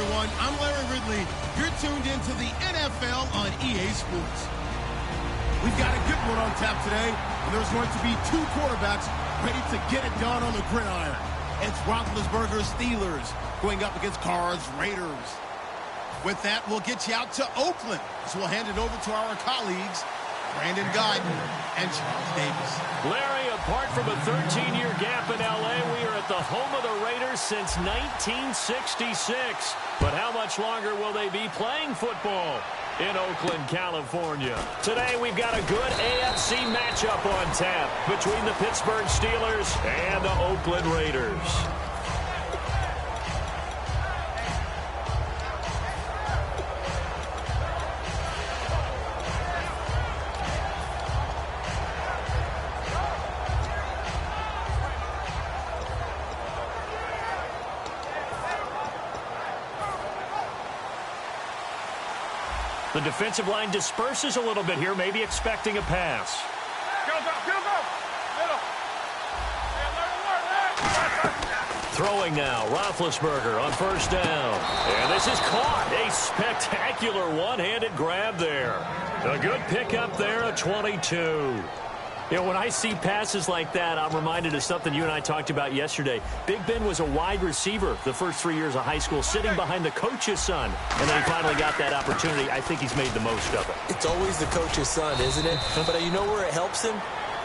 everyone. I'm Larry Ridley. You're tuned into the NFL on EA Sports. We've got a good one on tap today, and there's going to be two quarterbacks ready to get it done on the gridiron. It's Roethlisberger's Steelers going up against Carr's Raiders. With that, we'll get you out to Oakland, so we'll hand it over to our colleagues, Brandon Guyton and Charles Davis. Larry, apart from a 13-year gap in L.A., we are at the home of the Raiders since 1966. But how much longer will they be playing football in Oakland, California? Today, we've got a good AFC matchup on tap between the Pittsburgh Steelers and the Oakland Raiders. The defensive line disperses a little bit here, maybe expecting a pass. Go, go, go, go. Middle. Throwing now, Roethlisberger on first down. And this is caught. A spectacular one-handed grab there. A good pickup there, a 22. You know, when I see passes like that, I'm reminded of something you and I talked about yesterday. Big Ben was a wide receiver the first 3 years of high school, sitting behind the coach's son. And then he finally got that opportunity. I think he's made the most of it. It's always the coach's son, isn't it? But you know where it helps him?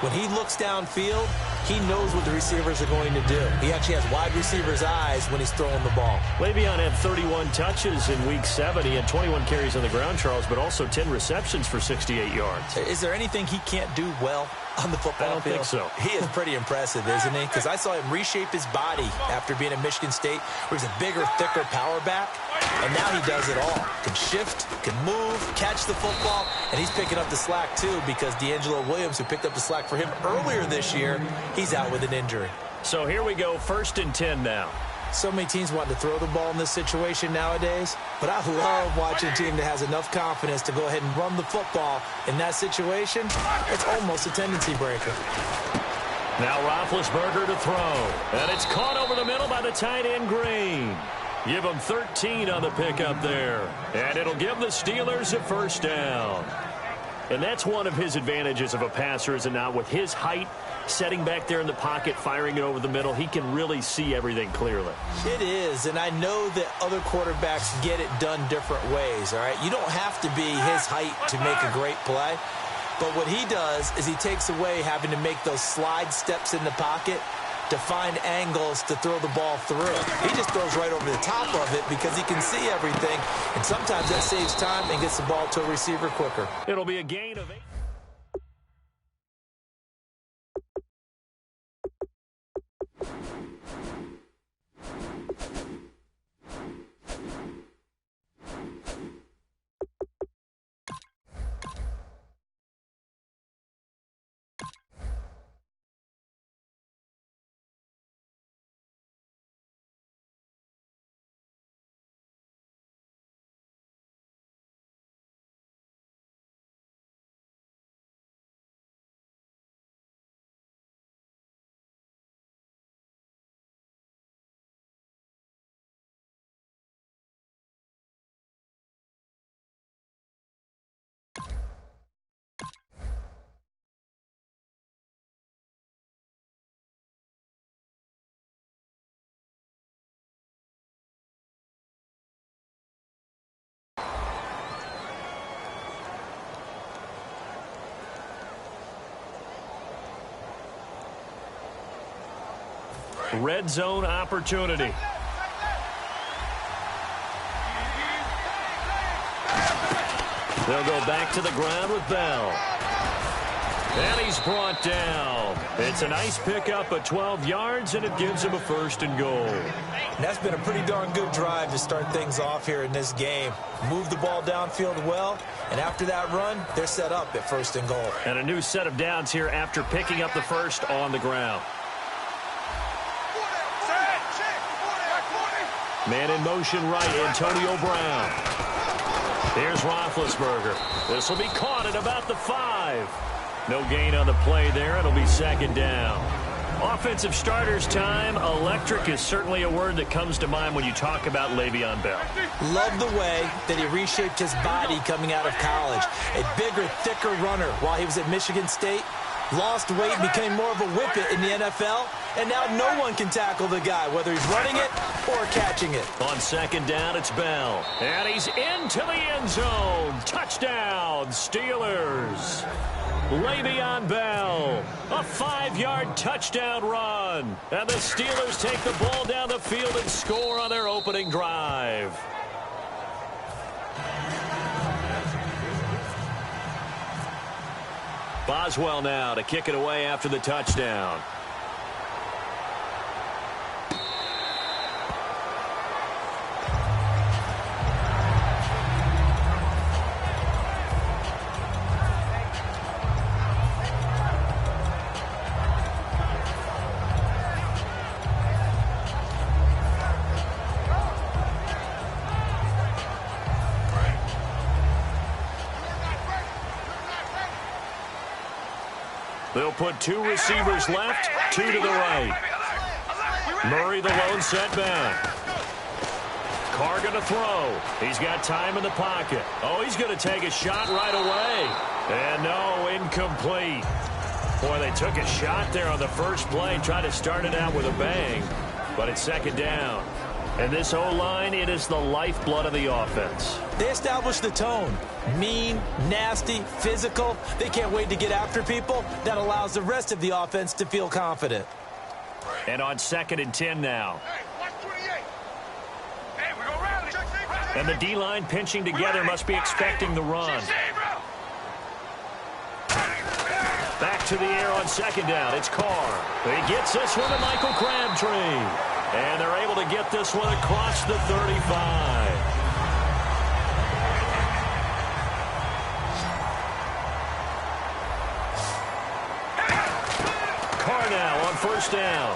When he looks downfield, he knows what the receivers are going to do. He actually has wide receivers' eyes when he's throwing the ball. Le'Veon had 31 touches in Week 7. He had 21 carries on the ground, Charles, but also 10 receptions for 68 yards. Is there anything he can't do well on the football field? I don't think so. He is pretty impressive, isn't he? Because I saw him reshape his body after being at Michigan State, where he's a bigger, thicker power back. And now he does it all. Can shift, can move, catch the football, and he's picking up the slack too, because D'Angelo Williams, who picked up the slack for him earlier this year, he's out with an injury. So here we go, 1st and 10 now. So many teams want to throw the ball in this situation nowadays, but I love watching a team that has enough confidence to go ahead and run the football in that situation. It's almost a tendency breaker. Now Roethlisberger to throw, and it's caught over the middle by the tight end Green. Give him 13 on the pickup there, and it'll give the Steelers a first down. And that's one of his advantages of a passer, is it not? With his height, setting back there in the pocket, firing it over the middle, he can really see everything clearly. It is, and I know that other quarterbacks get it done different ways, all right? You don't have to be his height to make a great play, but what he does is he takes away having to make those slide steps in the pocket to find angles to throw the ball through. He just throws right over the top of it because he can see everything, and sometimes that saves time and gets the ball to a receiver quicker. It'll be a gain of 8. Red zone opportunity. They'll go back to the ground with Bell. And he's brought down. It's a nice pickup of 12 yards, and it gives him a 1st and goal. And that's been a pretty darn good drive to start things off here in this game. Move the ball downfield well, and after that run, they're set up at 1st and goal. And a new set of downs here after picking up the first on the ground. Man in motion right, Antonio Brown. Here's Roethlisberger. This will be caught at about the 5. No gain on the play there. It'll be 2nd down. Offensive starters time. Electric is certainly a word that comes to mind when you talk about Le'Veon Bell. Love the way that he reshaped his body coming out of college. A bigger, thicker runner while he was at Michigan State. Lost weight, became more of a whippet in the NFL, and now no one can tackle the guy, whether he's running it or catching it. On second down, it's Bell. And he's into the end zone. Touchdown, Steelers. Le'Veon Bell, a 5-yard touchdown run. And the Steelers take the ball down the field and score on their opening drive. Boswell now to kick it away after the touchdown. They'll put 2 receivers left, 2 to the right. Murray the lone setback. Carr going to throw. He's got time in the pocket. Oh, he's going to take a shot right away. And no, incomplete. Boy, they took a shot there on the first play, tried to start it out with a bang. But it's second down. And this O-line, it is the lifeblood of the offense. They established the tone. Mean, nasty, physical. They can't wait to get after people. That allows the rest of the offense to feel confident. And on 2nd and 10 now. And the D-line pinching together must be expecting the run. Back to the air on 2nd down. It's Carr. He gets this one to Michael Crabtree. And they're able to get this one across the 35. Carr now on 1st down.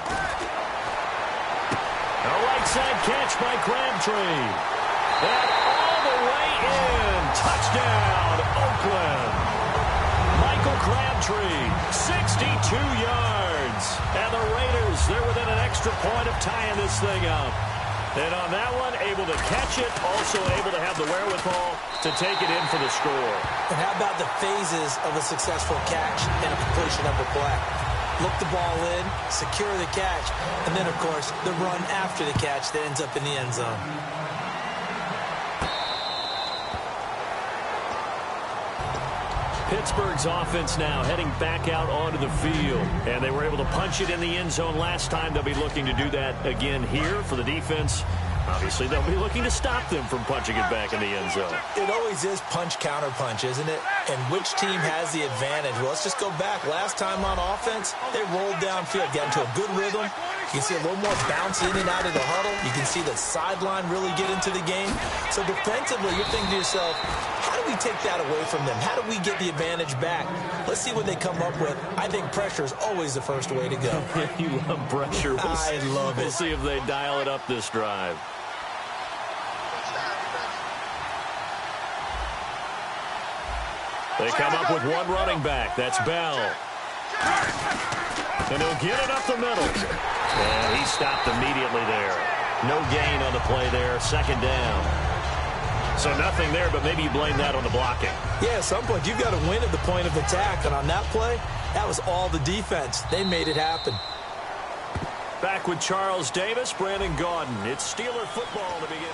A right side catch by Crabtree. And all the way in. Touchdown, Oakland. Michael Crabtree, 62 yards. And the Raiders, they're within an extra point of tying this thing up. And on that one, able to catch it, also able to have the wherewithal to take it in for the score. And how about the phases of a successful catch and a completion of a play? Look the ball in, secure the catch, and then, of course, the run after the catch that ends up in the end zone. Pittsburgh's offense now heading back out onto the field. And they were able to punch it in the end zone last time. They'll be looking to do that again here for the defense. Obviously, they'll be looking to stop them from punching it back in the end zone. It always is punch-counter-punch, isn't it? And which team has the advantage? Well, let's just go back. Last time on offense, they rolled downfield, got into a good rhythm. You can see a little more bounce in and out of the huddle. You can see the sideline really get into the game. So defensively, you're thinking to yourself, how do we take that away from them? How do we get the advantage back? Let's see what they come up with. I think pressure is always the first way to go. You love pressure. I love it. We'll see if they dial it up this drive. They come up with one running back. That's Bell. And he'll get it up the middle. And he stopped immediately there. No gain on the play there. 2nd down. So nothing there, but maybe you blame that on the blocking. Yeah, at some point, you've got to win at the point of attack. And on that play, that was all the defense. They made it happen. Back with Charles Davis, Brandon Gaudin. It's Steeler football to begin.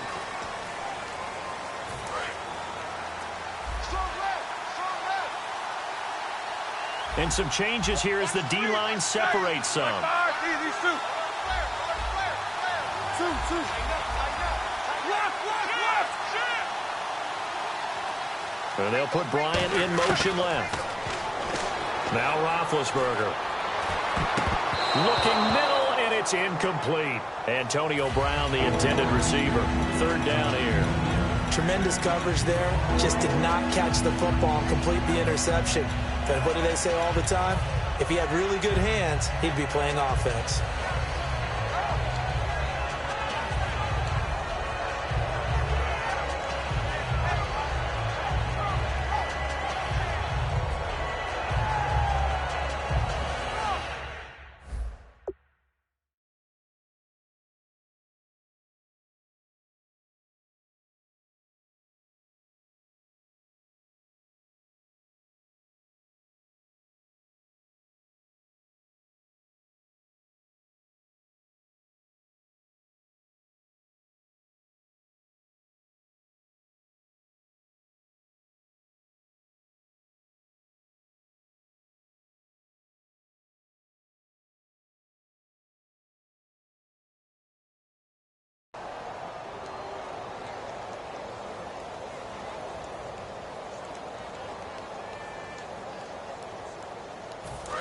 And some changes here as the D-line separates some. And they'll put Bryant in motion left. Now Roethlisberger. Looking middle, and it's incomplete. Antonio Brown, the intended receiver. 3rd down here. Tremendous coverage there. Just did not catch the football and complete the interception. But what do they say all the time? If he had really good hands, he'd be playing offense.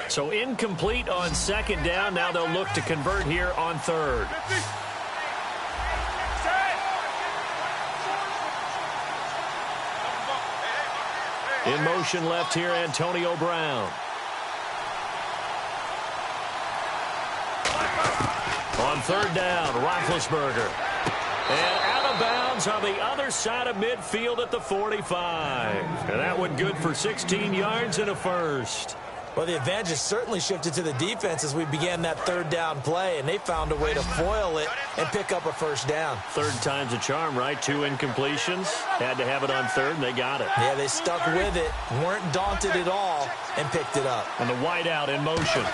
So incomplete on second down. Now they'll look to convert here on third. In motion left here, Antonio Brown. On third down, Roethlisberger. And out of bounds on the other side of midfield at the 45. And that one good for 16 yards and a first. Well, the advantage has certainly shifted to the defense as we began that third down play, and they found a way to foil it and pick up a first down. Third time's a charm, right? 2 incompletions. Had to have it on third, and they got it. Yeah, they stuck with it, weren't daunted at all, and picked it up. And the wideout in motion.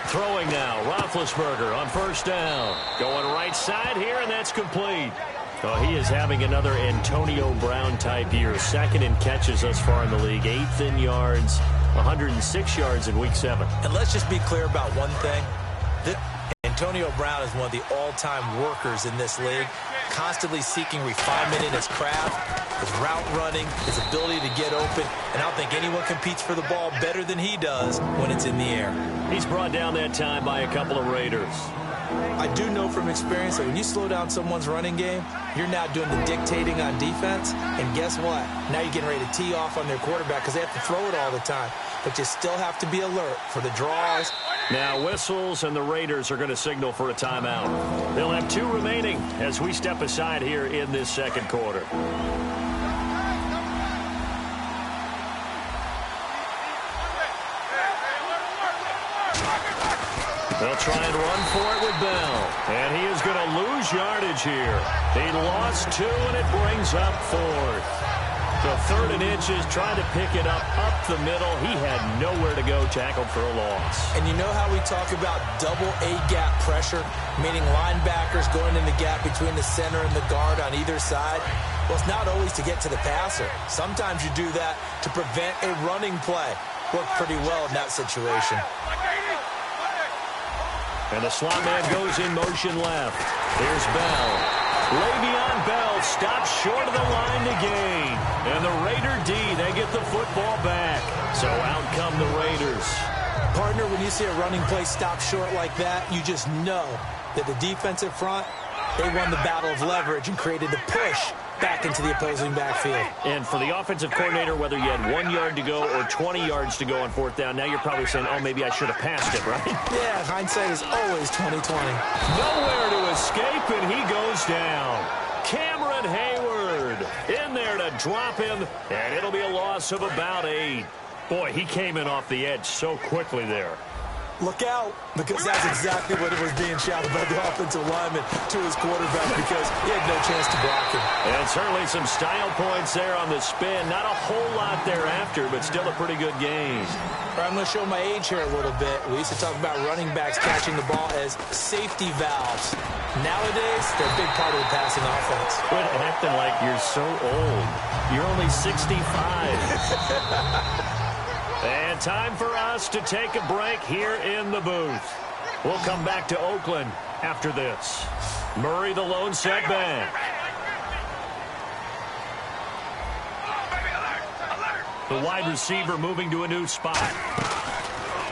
Throwing now, Roethlisberger on first down. Going right side here, and that's complete. Oh, he is having another Antonio Brown-type year. Second in catches thus far in the league. 8th in yards, 106 yards in Week 7. And let's just be clear about one thing. Antonio Brown is one of the all-time workers in this league, constantly seeking refinement in his craft, his route running, his ability to get open, and I don't think anyone competes for the ball better than he does when it's in the air. He's brought down that time by a couple of Raiders. I do know from experience that when you slow down someone's running game, you're now doing the dictating on defense, and guess what? Now you're getting ready to tee off on their quarterback because they have to throw it all the time. But you still have to be alert for the draws. Now whistles, and the Raiders are going to signal for a timeout. They'll have 2 remaining as we step aside here in this second quarter. They'll try and run for it with Bell. And he is going to lose yardage here. He lost 2, and it brings up 4th. The 3rd and inches, trying to pick it up the middle. He had nowhere to go, tackled for a loss. And you know how we talk about double A-gap pressure, meaning linebackers going in the gap between the center and the guard on either side? Well, it's not always to get to the passer. Sometimes you do that to prevent a running play. Worked pretty well in that situation. And the slot man goes in motion left. Here's Bell. Le'Veon Bell stops short of the line to gain. And the Raider D, they get the football back. So out come the Raiders. Partner, when you see a running play stop short like that, you just know that the defensive front, they won the battle of leverage and created the push back into the opposing backfield. And for the offensive coordinator, whether you had 1 yard to go or 20 yards to go on 4th down, now you're probably saying, oh, maybe I should have passed it, right? Yeah, hindsight is always 20/20. Nowhere to escape, and he goes down. Cameron Hayward in there to drop him, and it'll be a loss of about 8. Boy, he came in off the edge so quickly there. Look out, because that's exactly what it was being shouted by the offensive lineman to his quarterback because he had no chance to block him. And certainly some style points there on the spin. Not a whole lot thereafter, but still a pretty good game. I'm going to show my age here a little bit. We used to talk about running backs catching the ball as safety valves. Nowadays, they're a big part of the passing offense. Quit acting like you're so old. You're only 65. And time for us to take a break here in the booth. We'll come back to Oakland after this. Murray, the lone setback. The wide receiver moving to a new spot.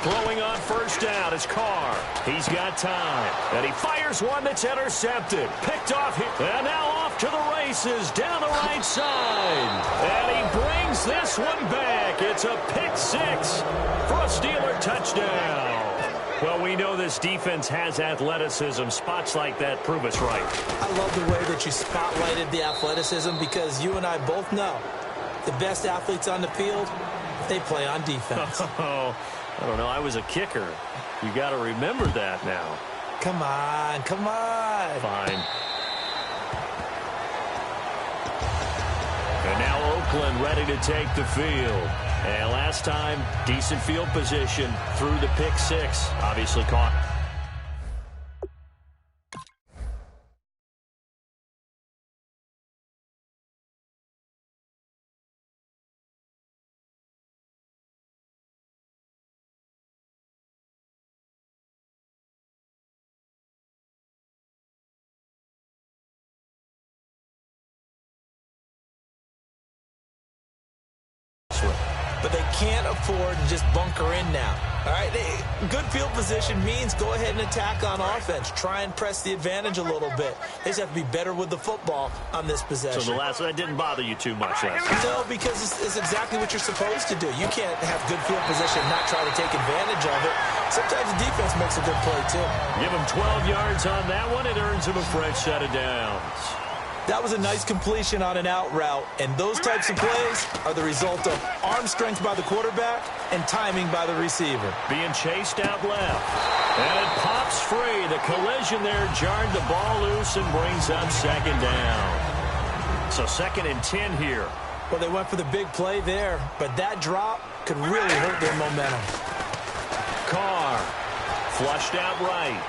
Throwing on first down is Carr. He's got time. And he fires one that's intercepted. Picked off here. And now off to the races down the right side. And he brings this one back. It's a pick 6 for a Steeler touchdown. Well, we know this defense has athleticism. Spots like that prove us right. I love the way that you spotlighted the athleticism because you and I both know the best athletes on the field, they play on defense. I don't know. I was a kicker. You got to remember that now. Come on, come on. Fine. And now Oakland ready to take the field. And last time, decent field position through the pick 6. Obviously caught. but they can't afford to just bunker in now. All right, good field position means go ahead and attack on offense. Try and press the advantage a little bit. They just have to be better with the football on this possession. So the last one, that didn't bother you too much last time? No, because it's exactly what you're supposed to do. You can't have good field position and not try to take advantage of it. Sometimes the defense makes a good play, too. Give him 12 yards on that one. It earns him a fresh set of downs. That was a nice completion on an out route, and those types of plays are the result of arm strength by the quarterback and timing by the receiver. Being chased out left, and it pops free. The collision there jarred the ball loose and brings up second down. So 2nd and 10 here. Well, they went for the big play there, but that drop could really hurt their momentum. Carr, flushed out right.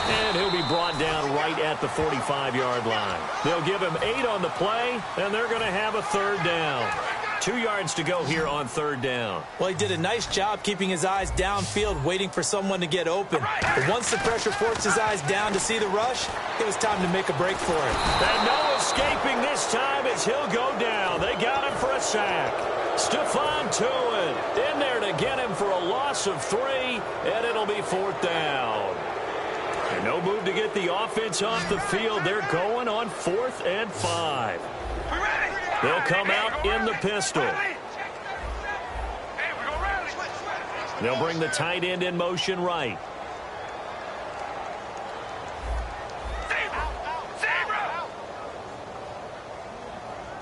And he'll be brought down right at the 45-yard line. They'll give him 8 on the play, and they're going to have a 3rd down. 2 yards to go here on 3rd down. Well, he did a nice job keeping his eyes downfield, waiting for someone to get open. But once the pressure forced his eyes down to see the rush, it was time to make a break for him. And no escaping this time as he'll go down. They got him for a sack. Stephon Tuitt in there to get him for a loss of 3, and it'll be 4th down. And no move to get the offense off the field. They're going on 4th and 5. They'll come out in the pistol. They'll bring the tight end in motion right.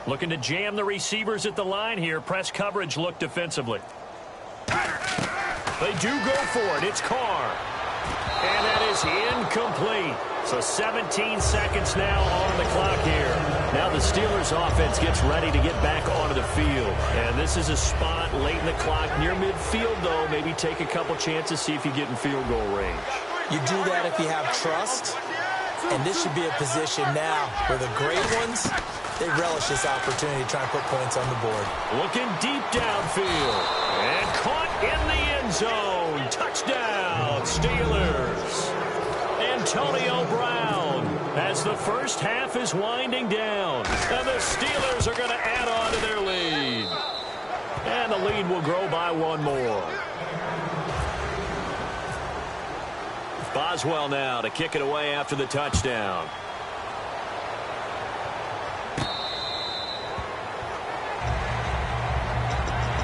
Looking to jam the receivers at the line here. Press coverage look defensively. They do go for it. It's Carr. And that is incomplete. So 17 seconds now on the clock here. Now the Steelers offense gets ready to get back onto the field. And this is a spot late in the clock near midfield, though. Maybe take a couple chances, see if you get in field goal range. You do that if you have trust. And this should be a position now where the great ones, they relish this opportunity to try and put points on the board. Looking deep downfield. And caught in the end zone. Touchdown, Steelers. Antonio Brown as the first half is winding down. And the Steelers are going to add on to their lead. And the lead will grow by 1 more. Boswell now to kick it away after the touchdown.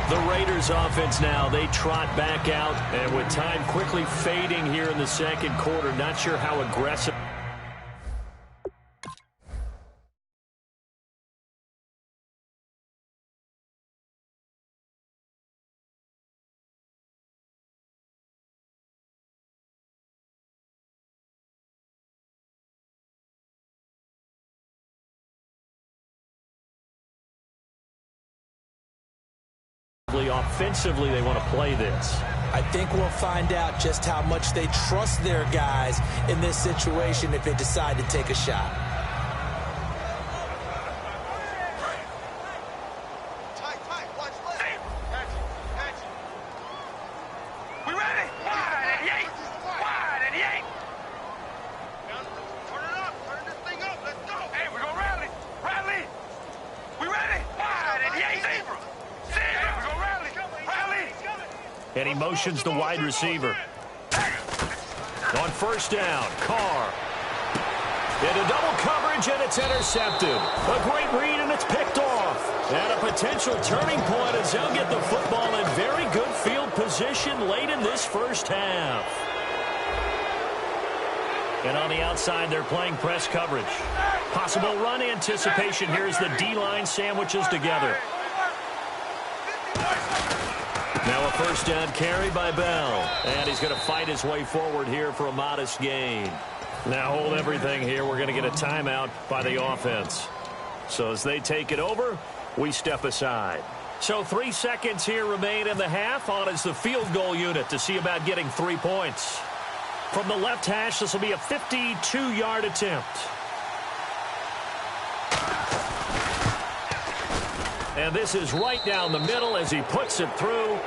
The Raiders offense now, they trot back out, and with time quickly fading here in the 2nd quarter, not sure how aggressive. Offensively, they want to play this. I think we'll find out just how much they trust their guys in this situation if they decide to take a shot. We ready? Wide and yank. Wide and yank. Turn it up. Turn this thing up. Let's go. Hey, we're going to rally. Rally. We ready? Wide and yank. Zebra. Zebra. We're going to rally. Rally. And he motions the wide receiver. On 1st down, Carr. Into double coverage, and it's intercepted. A great read, and it's picked off. And a potential turning point as they'll get the football in very good field position late in this first half. And on the outside, they're playing press coverage. Possible run anticipation here as the D-line sandwiches together. Now a 1st down carry by Bell. And he's going to fight his way forward here for a modest gain. Now hold everything here. We're going to get a timeout by the offense. So as they take it over, we step aside. So 3 seconds here remain in the half. On is the field goal unit to see about getting 3 points. From the left hash, this will be a 52-yard attempt. And this is right down the middle as he puts it through.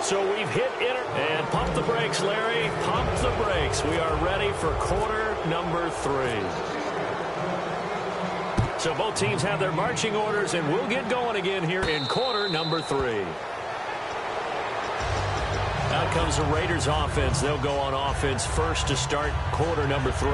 So we've hit enter. And pump the brakes, Larry. Pump the brakes. We are ready for quarter number 3. So both teams have their marching orders, and we'll get going again here in quarter number 3. Out comes the Raiders offense. They'll go on offense first to start quarter number 3.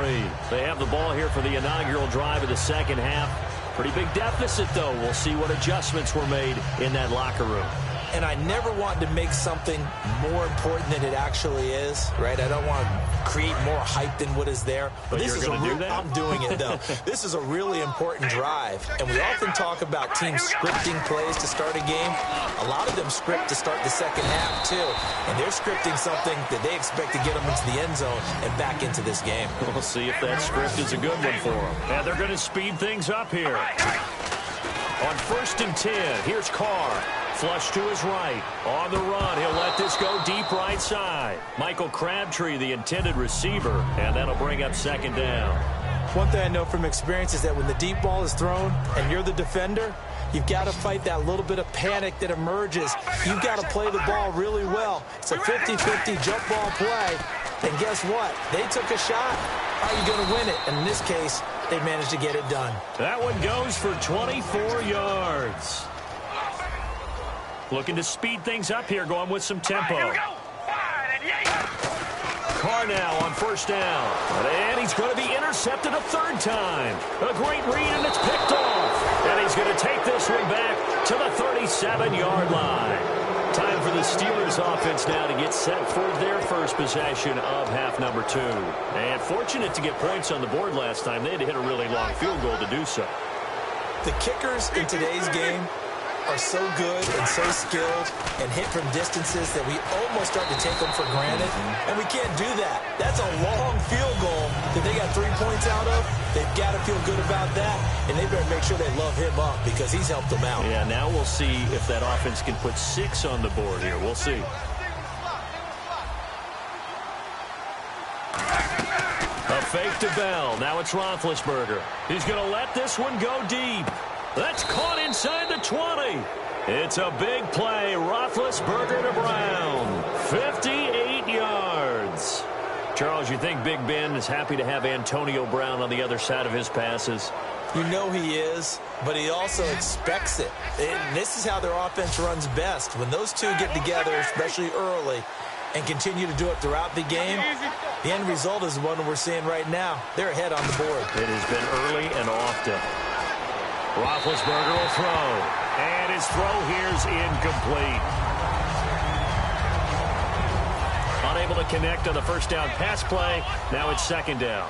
They have the ball here for the inaugural drive of the second half. Pretty big deficit, though. We'll see what adjustments were made in that locker room. And I never want to make something more important than it actually is, right? I don't want to create more hype than what is there. But this you're is going to do that? I'm doing it, though. This is a really important drive. And we often talk about teams scripting plays to start a game. A lot of them script to start the second half, too. And they're scripting something that they expect to get them into the end zone and back into this game. We'll see if that script is a good one for them. And they're going to speed things up here. On 1st and 10, here's Carr. Flush to his right. On the run, he'll let this go deep right side. Michael Crabtree, the intended receiver, and that'll bring up second down. One thing I know from experience is that when the deep ball is thrown and you're the defender, you've got to fight that little bit of panic that emerges. You've got to play the ball really well. It's a 50-50 jump ball play. And guess what? They took a shot. Are you going to win it? And in this case, they managed to get it done. That one goes for 24 yards. Looking to speed things up here, going with some tempo. Carr now on 1st down. And he's going to be intercepted a 3rd time. A great read, and it's picked off. And he's going to take this one back to the 37-yard line. Time for the Steelers offense now to get set for their first possession of half number 2. And fortunate to get points on the board last time. They had to hit a really long field goal to do so. The kickers in today's game are so good and so skilled and hit from distances that we almost start to take them for granted. And we can't do that. That's a long field goal that they got 3 points out of. They've got to feel good about that, and they better make sure they love him up because he's helped them out. Yeah, now we'll see if that offense can put 6 on the board here. We'll see. A fake to Bell. Now it's Roethlisberger. He's going to let this one go deep. That's caught inside the 20. It's a big play. Roethlisberger to Brown. 58 yards. Charles, you think Big Ben is happy to have Antonio Brown on the other side of his passes? You know he is, but he also expects it. And this is how their offense runs best. When those two get together, especially early, and continue to do it throughout the game, the end result is the one we're seeing right now. They're ahead on the board. It has been early and often. Roethlisberger will throw. And his throw here's incomplete. Unable to connect on the 1st down pass play. Now it's 2nd down.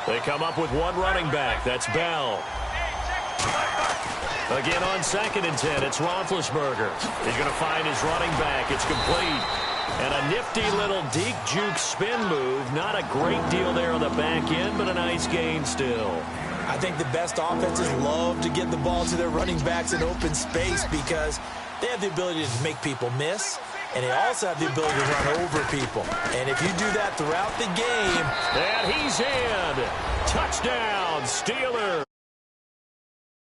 They come up with one running back. That's Bell. Again on 2nd and 10, it's Roethlisberger. He's going to find his running back. It's complete. And a nifty little deke juke spin move. Not a great deal there on the back end, but a nice gain still. I think the best offenses love to get the ball to their running backs in open space because they have the ability to make people miss, and they also have the ability to run over people. And if you do that throughout the game... And he's in. Touchdown, Steelers.